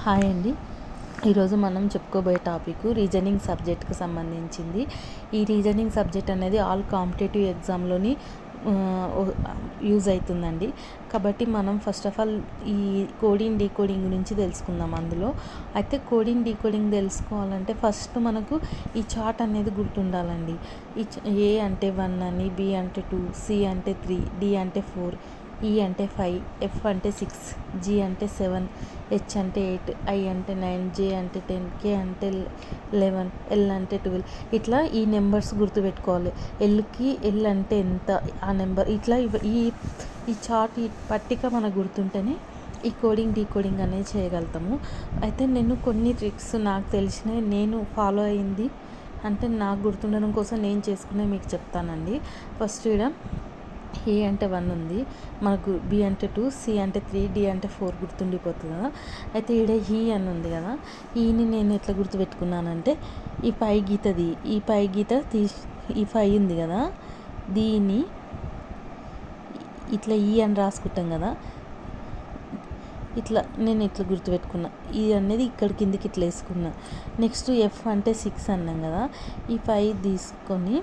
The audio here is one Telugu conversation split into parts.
హాయ్ అండి. ఈరోజు మనం చెప్పుకోబోయే టాపిక్ రీజనింగ్ సబ్జెక్ట్కి సంబంధించింది. ఈ రీజనింగ్ సబ్జెక్ట్ అనేది ఆల్ కాంపిటేటివ్ ఎగ్జామ్లోని యూజ్ అవుతుందండి. కాబట్టి మనం ఫస్ట్ ఆఫ్ ఆల్ ఈ కోడింగ్ డీకోడింగ్ గురించి తెలుసుకుందాం. అందులో అయితే కోడింగ్ డీకోడింగ్ తెలుసుకోవాలంటే ఫస్ట్ మనకు ఈ చార్ట్ అనేది గుర్తుండాలండి. ఏ అంటే 1 అని, బి అంటే 2, సి అంటే 3, డి అంటే 4, ఈ అంటే 5, ఎఫ్ అంటే 6, జీ అంటే 7, హెచ్ అంటే 8, ఐ అంటే 9, జే అంటే 10, కే అంటే 11, ఎల్ అంటే 12. ఇట్లా ఈ నెంబర్స్ గుర్తుపెట్టుకోవాలి. ఎల్ అంటే ఎంత, ఆ నెంబర్ ఇట్లా ఈ చార్ట్ ఈ పట్టిక మనకు గుర్తుంటేనే ఈ కోడింగ్ డీకోడింగ్ అనేది చేయగలుగుతాము. అయితే నేను కొన్ని ట్రిక్స్ నాకు తెలిసినవి నేను ఫాలో అయింది అంటే నాకు గుర్తుండడం కోసం నేను చేసుకునేవి మీకు చెప్తానండి. ఫస్ట్ ఇక్కడ ఏ అంటే 1 ఉంది, మనకు బి అంటే 2, సి అంటే 3, డి అంటే 4 గుర్తుండిపోతుంది కదా. అయితే ఈడ ఈ అని ఉంది కదా, ఈని నేను ఎట్లా గుర్తుపెట్టుకున్నానంటే ఈ పై గీత తీసి ఈ 5 ఉంది కదా, దీన్ని ఇట్లా ఈ అని రాసుకుంటాం కదా, ఇట్లా నేను ఇట్లా గుర్తుపెట్టుకున్నా. ఇది అనేది ఇక్కడ కిందికి ఇట్లా వేసుకున్నా. నెక్స్ట్ ఎఫ్ అంటే 6 అన్నాం కదా, ఈ 5 తీసుకొని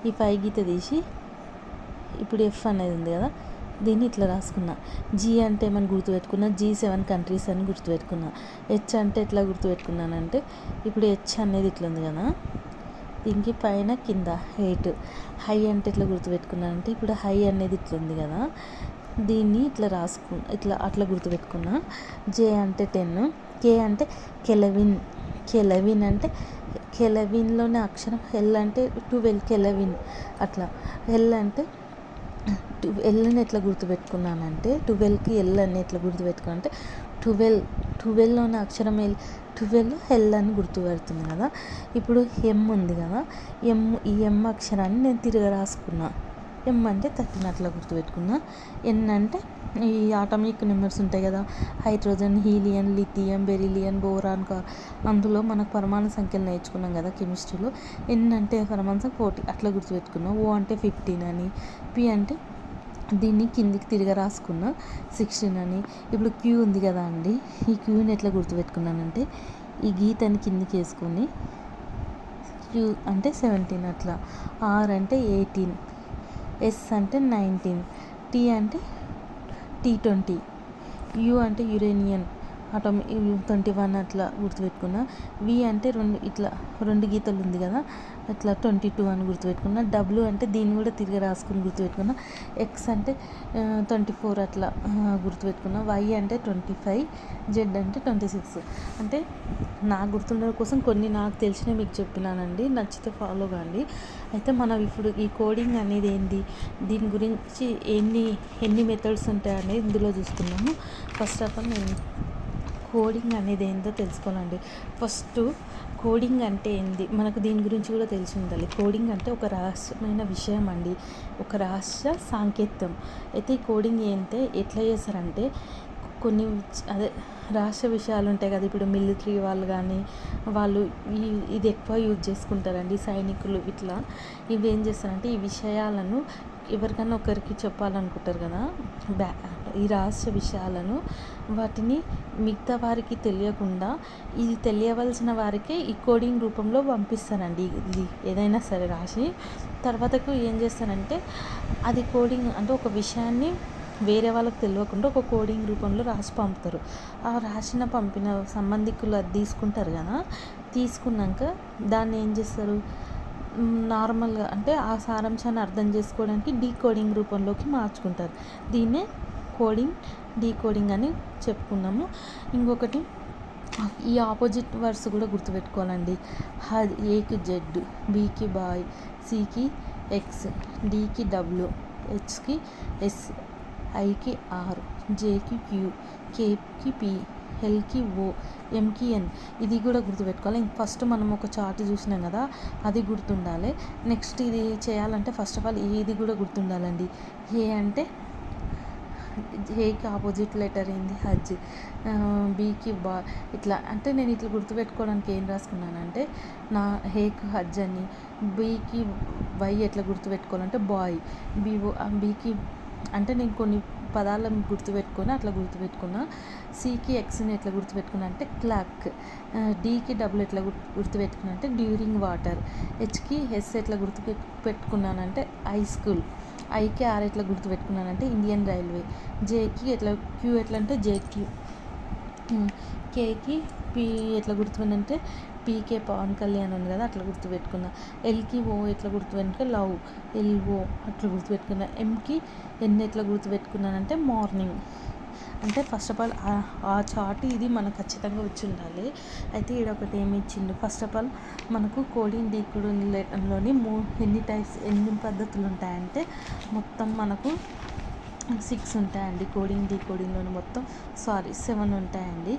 ఈ 5 గీత తీసి ఇప్పుడు ఎఫ్ అనేది ఉంది కదా, దీన్ని ఇట్లా రాసుకున్నా. జీ అంటే ఏమని గుర్తుపెట్టుకున్నా, G7 కంట్రీస్ అని గుర్తుపెట్టుకున్నా. హెచ్ అంటే ఎట్లా గుర్తుపెట్టుకున్నానంటే ఇప్పుడు హెచ్ అనేది ఇట్లా ఉంది కదా, దీనికి పైన కింద 8. హై అంటే ఎట్లా గుర్తుపెట్టుకున్నానంటే ఇప్పుడు హై అనేది ఇట్లా ఉంది కదా, దీన్ని ఇట్లా అట్లా గుర్తుపెట్టుకున్నా. జే అంటే 10, కే అంటే కెలవిన్ అంటే కెలవిన్లోనే అక్షరం ఎల్ అంటే 12 కెలవిన్. అట్లా ఎల్ అంటే ఎల్ని ఎట్లా గుర్తుపెట్టుకున్నానంటే 12కి ఎల్ అని ఎట్లా గుర్తుపెట్టుకున్నా అంటే 12లోని అక్షరం ఎల్ అని గుర్తుపెడుతుంది కదా. ఇప్పుడు ఎమ్ ఉంది కదా, ఈ ఎమ్ అక్షరాన్ని నేను తిరగ రాసుకున్నా. ఎమ్ అంటే 13 అట్లా గుర్తుపెట్టుకున్నా. ఎన్ అంటే ఈ ఆటమిక్ నెంబర్స్ ఉంటాయి కదా, hydrogen, helium, lithium, beryllium, boron, అందులో మనకు పరమాణు సంఖ్యలు నేర్చుకున్నాం కదా కెమిస్ట్రీలో. ఎన్ అంటే పరమాణు సంఖ్య 40 అట్లా గుర్తుపెట్టుకున్నాం. ఓ అంటే 15 అని, పి అంటే దీన్ని కిందికి తిరిగి రాసుకున్నా 16 అని. ఇప్పుడు క్యూ ఉంది కదా అండి, ఈ క్యూని ఎట్లా గుర్తుపెట్టుకున్నానంటే ఈ గీతని కిందికి వేసుకొని క్యూ అంటే 17 అట్లా. ఆర్ అంటే 18, ఎస్ అంటే 19, టీ అంటే T20, యూ అంటే యురేనియన్ అటామిక్ 21 అట్లా గుర్తుపెట్టుకున్నా. వి అంటే రెండు గీతలు ఉంది కదా, అట్లా 22 అని గుర్తుపెట్టుకున్నా. డబ్ల్యూ అంటే దీన్ని కూడా తిరిగి రాసుకుని గుర్తుపెట్టుకున్నా. ఎక్స్ అంటే 24 అట్లా గుర్తుపెట్టుకున్నా. వై అంటే 25, జెడ్ అంటే 26. అంటే నాకు గుర్తుండడం కోసం కొన్ని నాకు తెలిసినవి మీకు చెప్పినానండి, నచ్చితే ఫాలో కాండి. అయితే మనం ఇప్పుడు ఈ కోడింగ్ అనేది ఏంది, దీని గురించి ఎన్ని మెథడ్స్ ఉంటాయనేది ఇందులో చూసుకున్నాము. ఫస్ట్ ఆఫ్ ఆల్ నేను కోడింగ్ అనేది ఏందో తెలుసుకోవాలండి. ఫస్ట్ కోడింగ్ అంటే ఏంది మనకు దీని గురించి కూడా తెలిసి ఉండాలి. కోడింగ్ అంటే ఒక రహస్యమైన విషయం అండి, ఒక రహస్య సాంకేతం. అయితే ఈ కోడింగ్ ఎట్లా చేస్తారంటే కొన్ని రహస్య విషయాలు ఉంటాయి కదా. ఇప్పుడు మిలిటరీ వాళ్ళు కానీ వాళ్ళు ఇది ఎక్కువ యూజ్ చేసుకుంటారండి, సైనికులు ఇట్లా. ఇవి ఏం చేస్తారంటే ఈ విషయాలను ఎవరికైనా ఒకరికి చెప్పాలనుకుంటారు కదా, ఈ రహస్య విషయాలను వాటిని మిగతా వారికి తెలియకుండా ఇది తెలియవలసిన వారికే ఈ కోడింగ్ రూపంలో పంపిస్తానండి. ఇది ఏదైనా సరే రాసి తర్వాతకు ఏం చేస్తానంటే అది కోడింగ్ అంటే ఒక విషయాన్ని వేరే వాళ్ళకి తెలియకుండా ఒక కోడింగ్ రూపంలో రాసి పంపుతారు. ఆ పంపిన సంబంధికులు అది తీసుకుంటారు కదా, తీసుకున్నాక దాన్ని ఏం చేస్తారు, నార్మల్గా అంటే ఆ సారాంశాన్ని అర్థం చేసుకోవడానికి డీకోడింగ్ రూపంలోకి మార్చుకుంటారు. దీన్నే కోడింగ్ డీకోడింగ్ అని చెప్పుకున్నాము. ఇంకొకటి ఈ ఆపోజిట్ వర్డ్స్ కూడా గుర్తుపెట్టుకోవాలండి. ఏకి జెడ్, బికి బాయ్, సికి ఎక్స్, డికి డబ్ల్యూ, హెచ్కి ఎస్, ఐకి ఆర్, జేకి క్యూ, కేకి పి, ఎల్కి ఓ, ఎంకి ఎన్. ఇది కూడా గుర్తుపెట్టుకోవాలి. ఫస్ట్ మనం ఒక చార్ట్ చూసినాం కదా, అది గుర్తుండాలి. నెక్స్ట్ ఇది చేయాలంటే ఫస్ట్ ఆఫ్ ఆల్ ఇది కూడా గుర్తుండాలండి. ఏ అంటే ఏకి ఆపోజిట్ లెటర్ ఏంది, హజ్. బీకి బా. ఇట్లా అంటే నేను ఇట్లా గుర్తుపెట్టుకోవడానికి ఏం రాసుకున్నానంటే నా హేకి హజ్ అని, బీకి వై ఎట్లా గుర్తుపెట్టుకోవాలంటే బాయ్, బీకి అంటే నేను కొన్ని పదాలను గుర్తుపెట్టుకొని అట్లా గుర్తుపెట్టుకున్నా. సికి ఎక్స్ని ఎట్లా గుర్తుపెట్టుకున్నా అంటే క్లాక్. డీకి డబ్ల్యూ ఎట్లా గుర్తుపెట్టుకున్నా అంటే డ్యూరింగ్ వాటర్. హెచ్కి ఎస్ ఎట్లా పెట్టుకున్నానంటే హై స్కూల్. ఐకి ఆర్ ఎట్లా గుర్తుపెట్టుకున్నానంటే ఇండియన్ రైల్వే. జేకి ఎట్లా క్యూ ఎట్లా అంటే జేక్యూ. కేకి పీ ఎట్లా గుర్తుపెట్టుకుంటే పీకే పవన్ కళ్యాణ్ ఉంది కదా అట్లా గుర్తుపెట్టుకున్నా. ఎల్కి ఓ ఎట్లా గుర్తుపెట్టుకుంటే లవ్, ఎల్ఓ అట్లా గుర్తుపెట్టుకున్నా. ఎంకి ఎన్ ఎట్లా గుర్తుపెట్టుకున్నానంటే మార్నింగ్. అంటే ఫస్ట్ ఆఫ్ ఆల్ ఆ చార్ట్ ఇది మనకు ఖచ్చితంగా వచ్చి ఉండాలి. అయితే ఈడ ఒకటి ఏమి ఇచ్చిండు. ఫస్ట్ ఆఫ్ ఆల్ మనకు కోడింగ్ డీకోడింగ్లోని ఎన్ని టైప్స్ ఎన్ని పద్ధతులు ఉంటాయంటే మొత్తం మనకు 6 ఉంటాయండి. కోడింగ్ డీకోడింగ్లోని మొత్తం 7 ఉంటాయండి.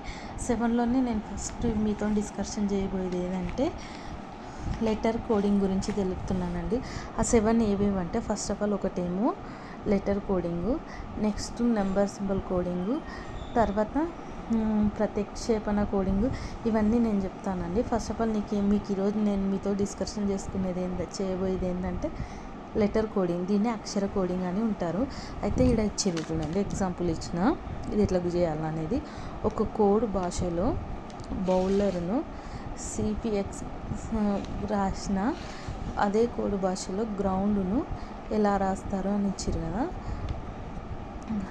7లోనే నేను ఫస్ట్ మీతో డిస్కషన్ చేయబోయేది ఏంటంటే లెటర్ కోడింగ్ గురించి తెలుపుతున్నానండి. ఆ 7 ఏవేవంటే ఫస్ట్ ఆఫ్ ఆల్ ఒకటేమో letter coding, next number symbol coding, తర్వాత ప్రతిక్షేపణ కోడింగు, ఇవన్నీ నేను చెప్తానండి. ఫస్ట్ ఆఫ్ ఆల్ మీకు ఈరోజు నేను మీతో డిస్కషన్ చేయబోయేది ఏంటంటే లెటర్ కోడింగ్. దీన్ని అక్షర కోడింగ్ అని ఉంటారు. అయితే ఇక్కడ ఇచ్చేది చూడండి, ఎగ్జాంపుల్ ఇచ్చిన ఇది ఎట్లా చేయాలనేది. ఒక కోడ్ భాషలో బౌలర్ను సిపిఎక్స్ రాసిన అదే కోడ్ భాషలో గ్రౌండ్ను ఎలా రాస్తారు అని ఇచ్చారు కదా.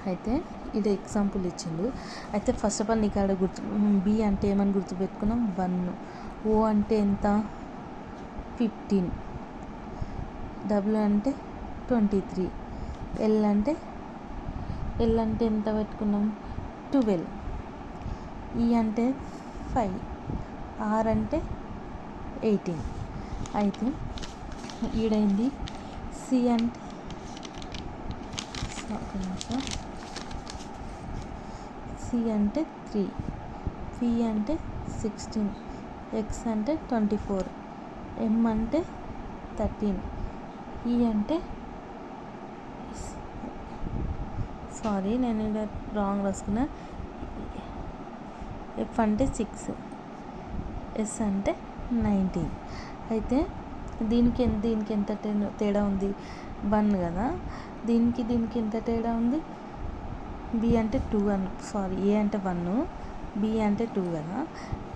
అయితే ఇది ఎగ్జాంపుల్ ఇచ్చిండు. అయితే ఫస్ట్ ఆఫ్ ఆల్ నీకు ఆడ బి అంటే ఏమని గుర్తుపెట్టుకున్నాం 1, ఓ అంటే ఎంత 15, డబ్ల్యూ అంటే 23, ఎల్ అంటే ఎంత పెట్టుకున్నాం 12, ఈ అంటే 5, ఆర్ అంటే 18. అయితే ఈడైంది సి అంటే సి అంటే 3, పి అంటే 16, ఎక్స్ అంటే 24, ఎం అంటే 13, ఈ అంటే నేను ఇలా రాంగ్ రాసుకున్నా. ఎఫ్ అంటే 6, ఎస్ అంటే 19. అయితే దీనికి ఎంత తేడా ఉంది 1 కదా. దీనికి ఎంత తేడా ఉంది బి అంటే 2 ఏ అంటే 1, బి అంటే 2 కదా,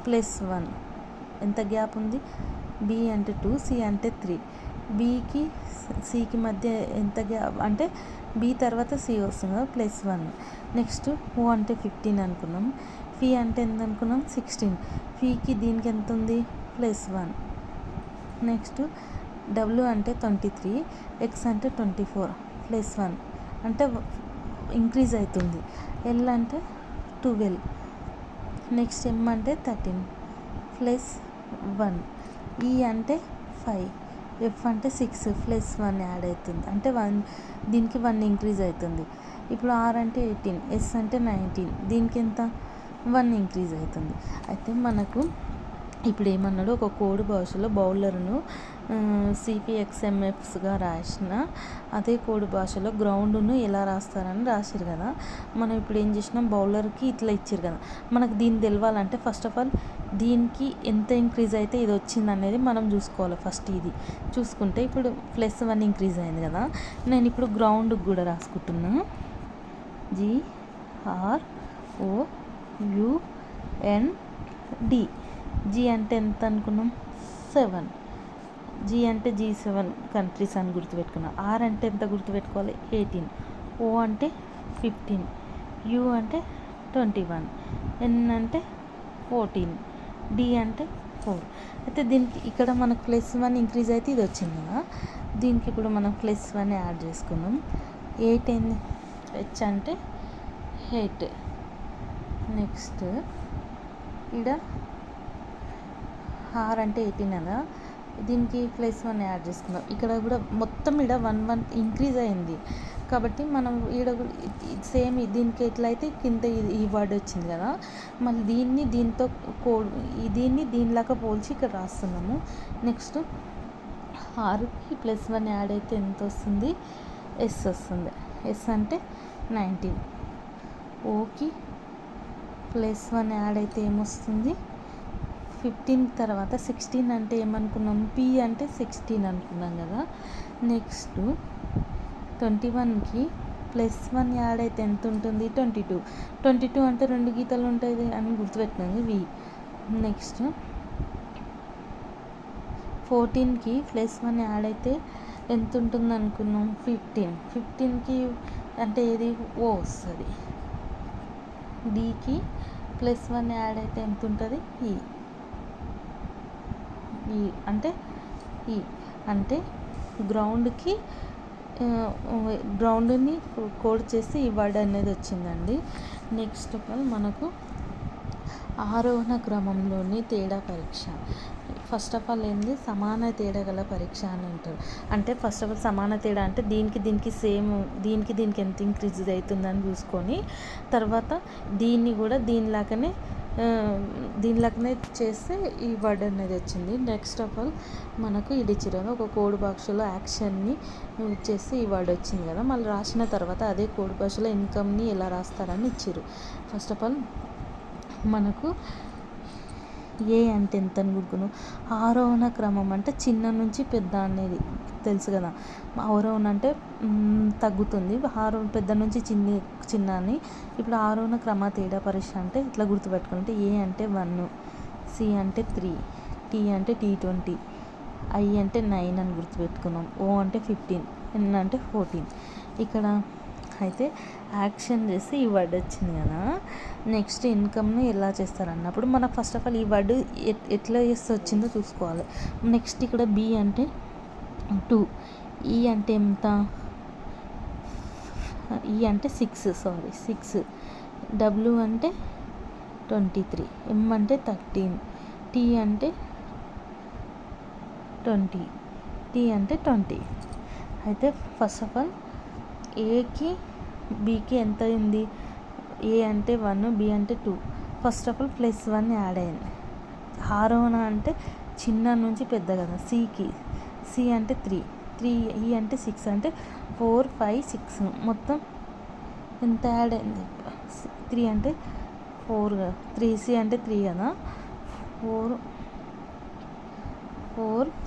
+1 ఎంత గ్యాప్ ఉంది బి అంటే 2, సి అంటే 3. బీకి సికి మధ్య ఎంత గ్యాప్ అంటే బి తర్వాత సి వస్తుంది కదా +1. నెక్స్ట్ ఓ అంటే 15 అనుకున్నాం. ఫీ అంటే ఎంత అనుకున్నాం 16. ఫీకి దీనికి ఎంత ఉంది +1. నెక్స్ట్ డబ్ల్యూ అంటే 23, ఎక్స్ అంటే 24 +1 అంటే ఇంక్రీజ్ అవుతుంది. ఎల్ అంటే 12, నెక్స్ట్ ఎం అంటే 13 +1, ఈ అంటే 5, ఎఫ్ అంటే 6 +1 యాడ్ అవుతుంది అంటే 1, దీనికి 1 ఇంక్రీజ్ అవుతుంది. ఇప్పుడు ఆర్ అంటే 18, ఎస్ అంటే 19, దీనికి ఎంత 1 ఇంక్రీజ్ అవుతుంది. అయితే మనకు ఇప్పుడు ఏమన్నాడు, ఒక కోడ్ భాషలో బౌలర్ను సిపిఎక్స్ఎంఎఫ్స్గా రాసిన అదే కోడ్ భాషలో గ్రౌండ్ను ఎలా రాస్తారని రాశారు కదా. మనం ఇప్పుడు ఏం చేసినాం, బౌలర్కి ఇట్లా ఇచ్చారు కదా, మనకు దీన్ని తెలవాలంటే ఫస్ట్ ఆఫ్ ఆల్ దీనికి ఎంత ఇంక్రీజ్ అయితే ఇది వచ్చింది అనేది మనం చూసుకోవాలి. ఫస్ట్ ఇది చూసుకుంటే ఇప్పుడు +1 ఇంక్రీజ్ అయింది కదా. నేను ఇప్పుడు గ్రౌండ్కి కూడా రాసుకుంటున్నా. GROUND. జీ అంటే ఎంత అనుకున్నాం 7, జీ అంటే G7 కంట్రీస్ అని గుర్తుపెట్టుకున్నాం. ఆర్ అంటే ఎంత గుర్తుపెట్టుకోవాలి 18, ఓ అంటే 15, యూ అంటే 21, ఎన్ అంటే 14, డి అంటే 4. అయితే దీనికి ఇక్కడ మనకు +1 ఇంక్రీజ్ అయితే ఇది వచ్చింది కదా. దీనికి ఇప్పుడు మనం +1 యాడ్ చేసుకున్నాం. 8 ఏంది హెచ్ అంటే 8. నెక్స్ట్ ఇక్కడ ఆర్ అంటే 18 కదా, దీనికి +1 యాడ్ చేసుకున్నాం. ఇక్కడ కూడా మొత్తం ఇక్కడ 1 ఇంక్రీజ్ అయింది కాబట్టి మనం ఈడ సేమ్ దీనికి ఎట్లయితే కింద ఈ వర్డ్ వచ్చింది కదా, మళ్ళీ దీంతో దీనిలాగా పోల్చి ఇక్కడ రాస్తున్నాము. నెక్స్ట్ ఆర్కి +1 యాడ్ అయితే ఎంత వస్తుంది ఎస్ వస్తుంది. ఎస్ అంటే 19. ఓకి +1 యాడ్ అయితే ఏమొస్తుంది 15 తర్వాత 16 అంటే ఏమనుకున్నాం పి అంటే 16 అనుకున్నాం కదా. నెక్స్ట్ 21కి +1 యాడ్ అయితే ఎంత ఉంటుంది? 22. 22 అంటే 2 గీతలు ఉంటుంది అని గుర్తుపెట్టినాను వి. నెక్స్ట్ 14కి +1 యాడ్ అయితే ఎంత ఉంటుంది అనుకున్నాం? 15. 15కి అంటే ఏది? ఓ వస్తుంది. డికి +1 యాడ్ అయితే ఎంత ఉంటుంది? ఈ అంటే ఈ అంటే గ్రౌండ్ని కోడ్ చేసి ఈ వర్డ్ అనేది వచ్చిందండి. నెక్స్ట్ మనకు ఆరోహణ క్రమంలోని తేడా పరీక్ష. ఫస్ట్ ఆఫ్ ఆల్ ఏంది? సమాన తేడా గల పరీక్ష అని అంటారు. అంటే ఫస్ట్ ఆఫ్ ఆల్ సమాన తేడా అంటే దీనికి సేమ్, దీనికి ఎంత ఇంక్రీజ్ అవుతుందని చూసుకొని తర్వాత దీన్ని కూడా దీనిలాగానే చేస్తే ఈ వర్డ్ అనేది వచ్చింది. నెక్స్ట్ ఆఫ్ ఆల్ మనకు ఇది ఇచ్చిరాను, ఒక కోడ్ బాక్స్లో యాక్షన్ని యూజ్ చేసి ఈ వర్డ్ వచ్చింది కదా. మళ్ళీ రాసిన తర్వాత అదే కోడ్ బాక్స్లో ఇన్కమ్ని ఎలా రాస్తారని ఇచ్చారు. ఫస్ట్ ఆఫ్ ఆల్ మనకు ఏ అంటే ఎంత అనుకుంటున్నాను? ఆరోహణ క్రమం అంటే చిన్న నుంచి పెద్ద అనేది తెలుసు కదా. ఆరోహణ అంటే తగ్గుతుంది, పెద్ద నుంచి చిన్న అని. ఇప్పుడు ఆరోహణ క్రమ తేడా పరీక్ష అంటే ఇట్లా గుర్తుపెట్టుకుంటే ఏ అంటే 1, సి అంటే 3, టీ అంటే T20, ఐ అంటే 9 అని గుర్తుపెట్టుకున్నాం. ఓ అంటే 15, ఎన్ అంటే 14. ఇక్కడ అయితే యాక్షన్ చేసి ఈ వర్డ్ వచ్చింది కదా. నెక్స్ట్ ఇన్కమ్ని ఎలా చేస్తారన్నప్పుడు మనకు ఫస్ట్ ఆఫ్ ఆల్ ఈ వర్డ్ ఎట్లా చేస్తే వచ్చిందో చూసుకోవాలి. నెక్స్ట్ ఇక్కడ బి అంటే 2, ఈ అంటే ఎంత? ఈ అంటే 6, డబ్ల్యూ అంటే 23, ఎం అంటే 13, టీ అంటే 20, టీ అంటే 20. అయితే ఫస్ట్ ఆఫ్ ఆల్ ఏకి బీకి ఎంత అయింది? ఏ అంటే 1, బి అంటే 2. ఫస్ట్ ఆఫ్ ఆల్ +1 యాడ్ అయింది. ఆరోహణ అంటే చిన్న నుంచి పెద్ద కదా. సి అంటే 3, ఈ అంటే 6 అంటే 4, 5, 6 మొత్తం ఎంత యాడ్ అయింది? 3 అంటే 4 కదా. 3సి అంటే 3 కదా. 4,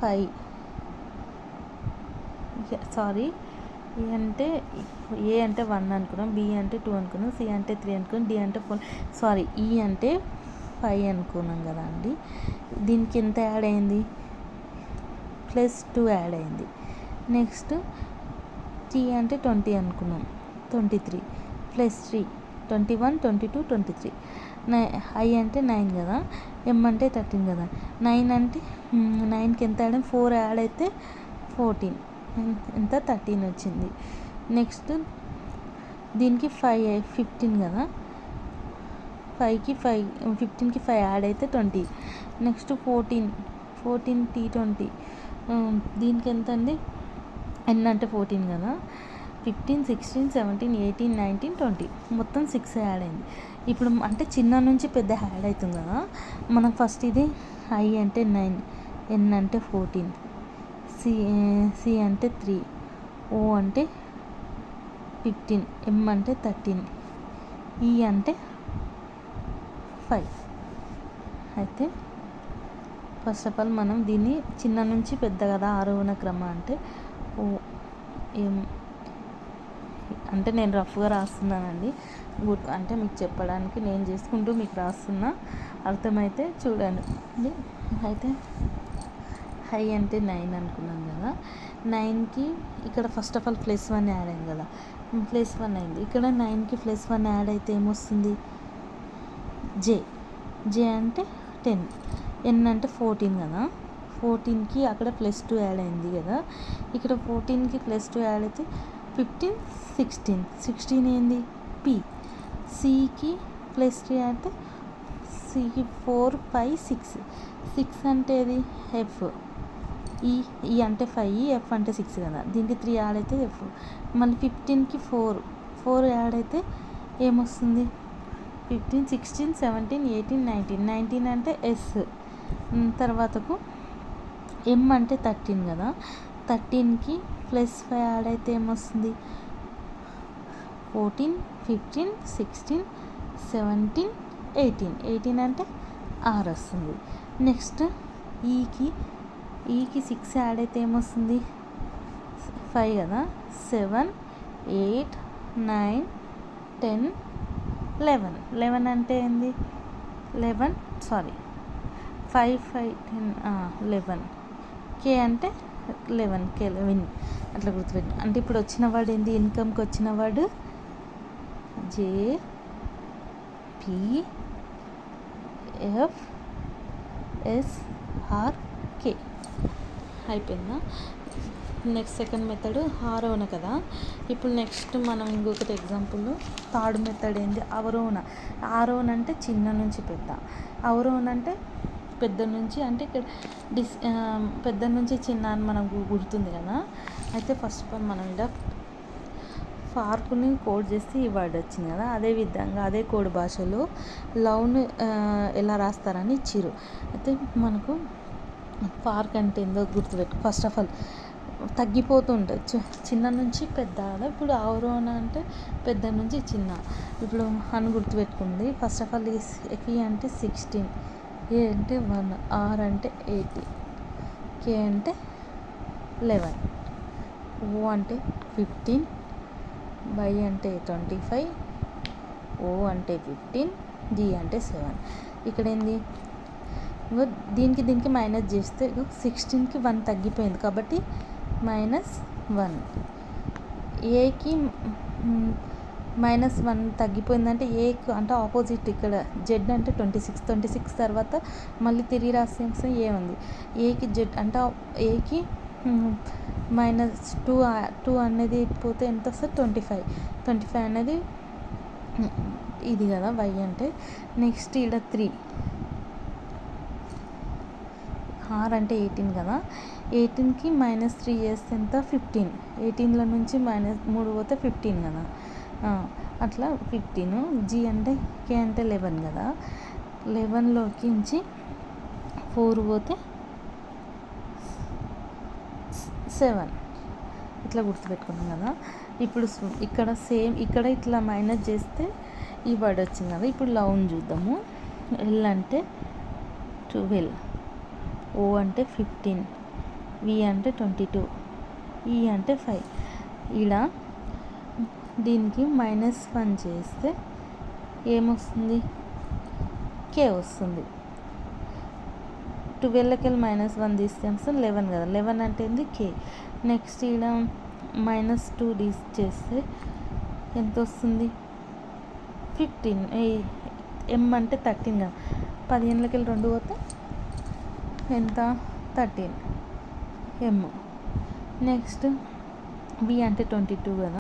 5 సారీ ఏ అంటే 1 అనుకున్నాం, బి అంటే 2 అనుకున్నాం, సి అంటే 3 అనుకున్నాం, డి అంటే 4 సారీ ఈ అంటే 5 అనుకున్నాం కదా అండి. దీనికి ఎంత యాడ్ అయింది? +2 యాడ్ అయింది. నెక్స్ట్ టీ అంటే 20 అనుకున్నాం, 23 +3 21, 22, 23. ఐ అంటే 9 కదా, ఎం అంటే 13 కదా. 9 అంటే 9కి ఎంత యాడ్? 4 యాడ్ అయితే 14, ఎంత? 13 వచ్చింది. నెక్స్ట్ దీనికి 15 కదా. 15కి 5 యాడ్ అయితే 20. నెక్స్ట్ 14 T20, దీనికి ఎంత అండి? ఎన్ అంటే 14 కదా. 15, 16, 17, 18, 19, 20 మొత్తం 6 యాడ్ అయింది. ఇప్పుడు అంటే చిన్న నుంచి పెద్ద యాడ్ అవుతుంది కదా. మనం ఫస్ట్ ఇది ఐ అంటే 9, ఎన్ అంటే 14, సి అంటే 3, ఓ అంటే 15, ఎం అంటే 13, ఈ అంటే 5. అయితే ఫస్ట్ ఆఫ్ ఆల్ మనం దీన్ని చిన్న నుంచి పెద్ద కదా ఆరోహణ క్రమ అంటే ఓ ఎం అంటే నేను రఫ్గా రాస్తున్నానండి. అంటే మీకు చెప్పడానికి నేను చేసుకుంటూ మీకు రాస్తున్నా, అర్థమైతే చూడండి. అయితే హై అంటే 9 అనుకున్నాం కదా. 9కి ఇక్కడ ఫస్ట్ ఆఫ్ ఆల్ +1 యాడ్ అయింది కదా. +1 అయింది. ఇక్కడ 9కి +1 యాడ్ అయితే ఏమొస్తుంది? జే అంటే 10, ఎన్ అంటే 14 కదా. 14కి అక్కడ +2 యాడ్ అయింది కదా. ఇక్కడ 14కి +2 యాడ్ అయితే 15, 16 ఏంది? పి. సికి +3 అంటే సికి 4, 5, 6 అంటే ఏది? ఎఫ్. ఈ అంటే 5, ఎఫ్ అంటే 6 కదా. దీనికి 3 యాడ్ అయితే ఎఫ్. మళ్ళీ 15కి 4 యాడ్ అయితే ఏమొస్తుంది? 15, 16, 17, 18, 19 అంటే ఎస్. తర్వాతకు ఎం అంటే 13 కదా. 13కి +5 యాడ్ అయితే ఏమొస్తుంది? 14, 15, 16, 17, 18 అంటే 6 వస్తుంది. నెక్స్ట్ ఈకి 6 యాడ్ అయితే ఏమొస్తుంది? 5 కదా. 7, 8, 9, 10, 11. 11 అంటే ఏంది? 11 సారీ 5, 5, 10 11. కే అంటే 11, కెల్విన్ అట్లా గుర్తుపెట్టు. అంటే ఇప్పుడు వచ్చిన వర్డ్ ఏంది? ఇన్కమ్కి వచ్చిన వర్డ్ JPFSRK. అయిపోయిందా? నెక్స్ట్ సెకండ్ మెథడ్ ఆరోహణ కదా. ఇప్పుడు నెక్స్ట్ మనం ఇంకొకటి ఎగ్జాంపుల్ థర్డ్ మెథడ్ ఏంది? అవరోహణ. ఆరోహణ అంటే చిన్న నుంచి పెద్ద, అవరోహణ అంటే పెద్ద నుంచి, అంటే ఇక్కడ పెద్ద నుంచి చిన్న అని మనకు గుర్తుంది కదా. అయితే ఫస్ట్ ఆఫ్ ఆల్ మనం ఇలా ఫార్క్ని కోడ్ చేస్తే ఈ వర్డ్ వచ్చింది కదా. అదేవిధంగా అదే కోడ్ భాషలో లవ్ను ఎలా రాస్తారని ఇచ్చిర్రు. అయితే మనకు ఫార్క్ అంటే ఏందో గుర్తుపెట్టు. ఫస్ట్ ఆఫ్ ఆల్ తగ్గిపోతుంటుంది చిన్న నుంచి పెద్ద. ఇప్పుడు అవరోహణ అంటే పెద్ద నుంచి చిన్న. ఇప్పుడు అని గుర్తుపెట్టుకుంది. ఫస్ట్ ఆఫ్ ఆల్ ఎఫ్ అంటే 16, ఏ అంటే 1, ఆర్ అంటే 80, కే అంటే 11, ఓ అంటే 15, వై అంటే 25, ఓ అంటే 15, జీ అంటే 7. ఇక్కడ ఏంది? దీనికి మైనస్ చేస్తే 16కి 1 తగ్గిపోయింది కాబట్టి -1. ఏకి -1 తగ్గిపోయిందంటే ఏకి అంటే ఆపోజిట్. ఇక్కడ జెడ్ అంటే 26 తర్వాత మళ్ళీ తిరిగి రాస్తే ఏ ఉంది? ఏకి జెడ్ అంటే ఏకి -2 అనేది పోతే ఎంత వస్తుంది? 25 అనేది ఇది కదా వై అంటే. నెక్స్ట్ ఇక్కడ 3, ఆర్ అంటే 18 కదా. 18కి -3 చేస్తే ఎంత? 15. 18లో నుంచి -3 పోతే 15 కదా. అట్లా 15. జీ అంటే కే అంటే 11 కదా. 11లోకి నుంచి 4 పోతే 7. ఇట్లా గుర్తుపెట్టుకున్నాం కదా. ఇప్పుడు ఇక్కడ సేమ్ ఇక్కడ ఇట్లా మైనస్ చేస్తే ఈ వర్డ్ వచ్చింది కదా. ఇప్పుడు లవ్ని చూద్దాము. ఎల్ అంటే 12, ఓ అంటే 15, వి అంటే 22, ఈ అంటే 5. ఇలా దీనికి -1 చేస్తే ఏమొస్తుంది? కే వస్తుంది. 12కి వెళ్ళి -1 తీస్తే 11 కదా. 11 అంటే ఏంది? కే. నెక్స్ట్ ఇక్కడ -2 చేస్తే ఎంత వస్తుంది? 15. ఎం అంటే 13 కదా. 15లోకి వెళ్ళి 2 పోతే ఎంత? 13 ఎమ్. నెక్స్ట్ వి అంటే 22 కదా.